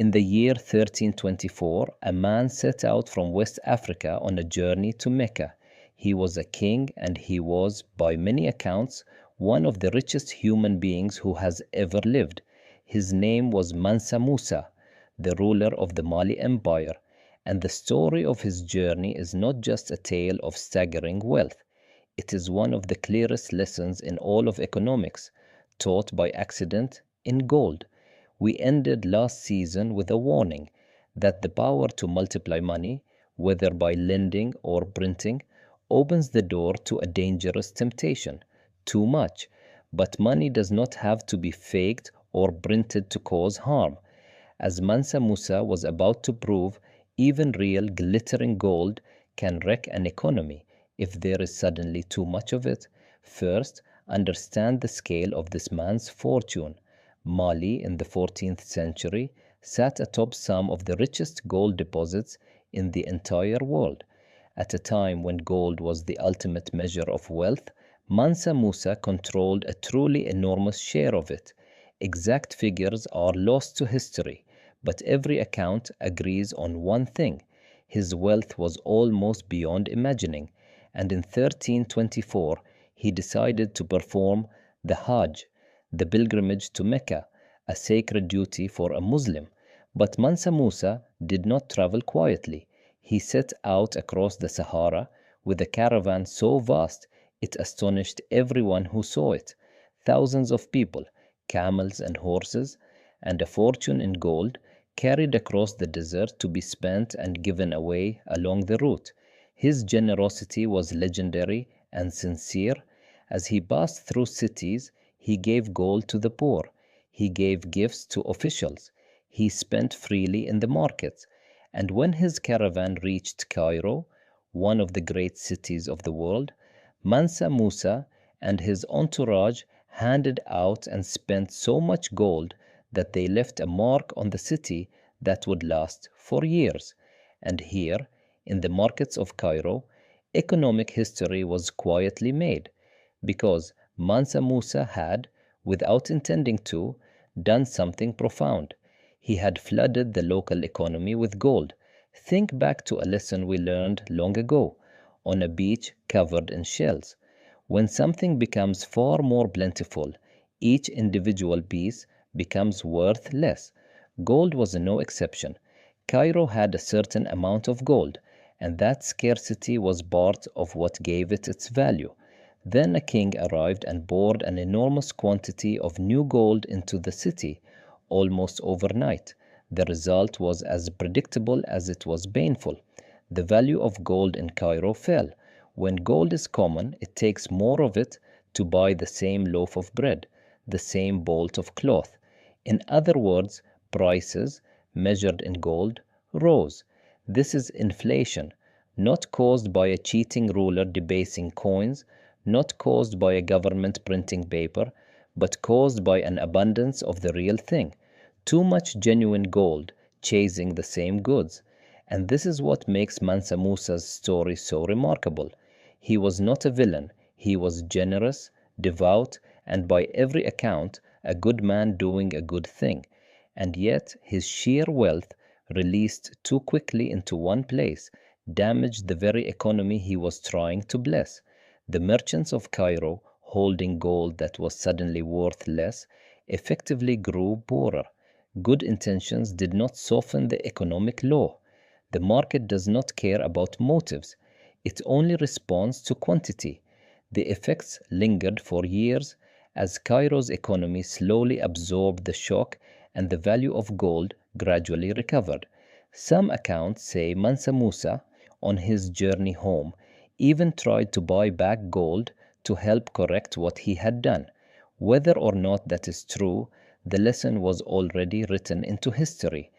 In the year 1324, a man set out from West Africa on a journey to Mecca. He was a king and he was, by many accounts, one of the richest human beings who has ever lived. His name was Mansa Musa, the ruler of the Mali Empire, and the story of his journey is not just a tale of staggering wealth. It is one of the clearest lessons in all of economics, taught by accident in gold. We ended last season with a warning that the power to multiply money, whether by lending or printing, opens the door to a dangerous temptation, too much. But money does not have to be faked or printed to cause harm. As Mansa Musa was about to prove, even real glittering gold can wreck an economy if there is suddenly too much of it. First, understand the scale of this man's fortune. Mali in the 14th century sat atop some of the richest gold deposits in the entire world. At a time when gold was the ultimate measure of wealth, Mansa Musa controlled a truly enormous share of it. Exact figures are lost to history, but every account agrees on one thing. His wealth was almost beyond imagining, and in 1324 he decided to perform the Hajj, the pilgrimage to Mecca, a sacred duty for a Muslim. But Mansa Musa did not travel quietly. He set out across the Sahara with a caravan so vast it astonished everyone who saw it. Thousands of people, camels and horses, and a fortune in gold carried across the desert to be spent and given away along the route. His generosity was legendary and sincere. As he passed through cities, he gave gold to the poor. He gave gifts to officials. He spent freely in the markets. And when his caravan reached Cairo, one of the great cities of the world, Mansa Musa and his entourage handed out and spent so much gold that they left a mark on the city that would last for years. And here, in the markets of Cairo, economic history was quietly made, because Mansa Musa had, without intending to, done something profound. He had flooded the local economy with gold. Think back to a lesson we learned long ago, on a beach covered in shells. When something becomes far more plentiful, each individual piece becomes worth less. Gold was no exception. Cairo had a certain amount of gold, and that scarcity was part of what gave it its value. Then a king arrived and poured an enormous quantity of new gold into the city, almost overnight. The result was as predictable as it was painful. The value of gold in Cairo fell. When gold is common, it takes more of it to buy the same loaf of bread, the same bolt of cloth. In other words, prices, measured in gold, rose. This is inflation, not caused by a cheating ruler debasing coins, not caused by a government printing paper, but caused by an abundance of the real thing. Too much genuine gold chasing the same goods. And this is what makes Mansa Musa's story so remarkable. He was not a villain. He was generous, devout, and by every account, a good man doing a good thing. And yet, his sheer wealth, released too quickly into one place, damaged the very economy he was trying to bless. The merchants of Cairo, holding gold that was suddenly worth less, effectively grew poorer. Good intentions did not soften the economic law. The market does not care about motives. It only responds to quantity. The effects lingered for years as Cairo's economy slowly absorbed the shock and the value of gold gradually recovered. Some accounts say Mansa Musa, on his journey home, even tried to buy back gold to help correct what he had done. Whether or not that is true, the lesson was already written into history,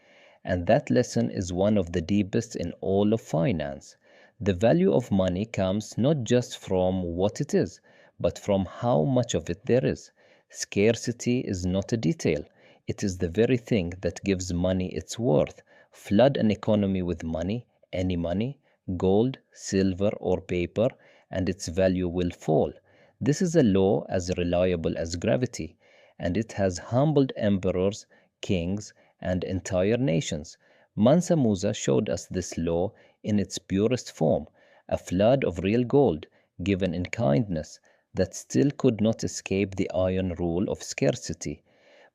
and that lesson is one of the deepest in all of finance. The value of money comes not just from what it is, but from how much of it there is. Scarcity is not a detail. It is the very thing that gives money its worth. Flood an economy with money, any money, gold, silver, or paper, and its value will fall. This is a law as reliable as gravity, and it has humbled emperors, kings, and entire nations. Mansa Musa showed us this law in its purest form, a flood of real gold given in kindness that still could not escape the iron rule of scarcity.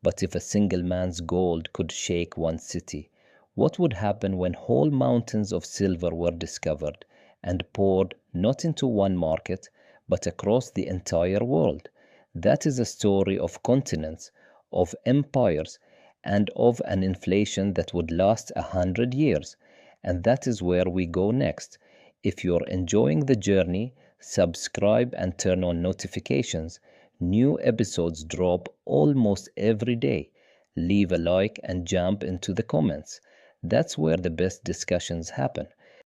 But if a single man's gold could shake one city, what would happen when whole mountains of silver were discovered and poured not into one market, but across the entire world? That is a story of continents, of empires, and of an inflation that would last 100 years. And that is where we go next. If you're enjoying the journey, subscribe and turn on notifications. New episodes drop almost every day. Leave a like and jump into the comments. That's where the best discussions happen.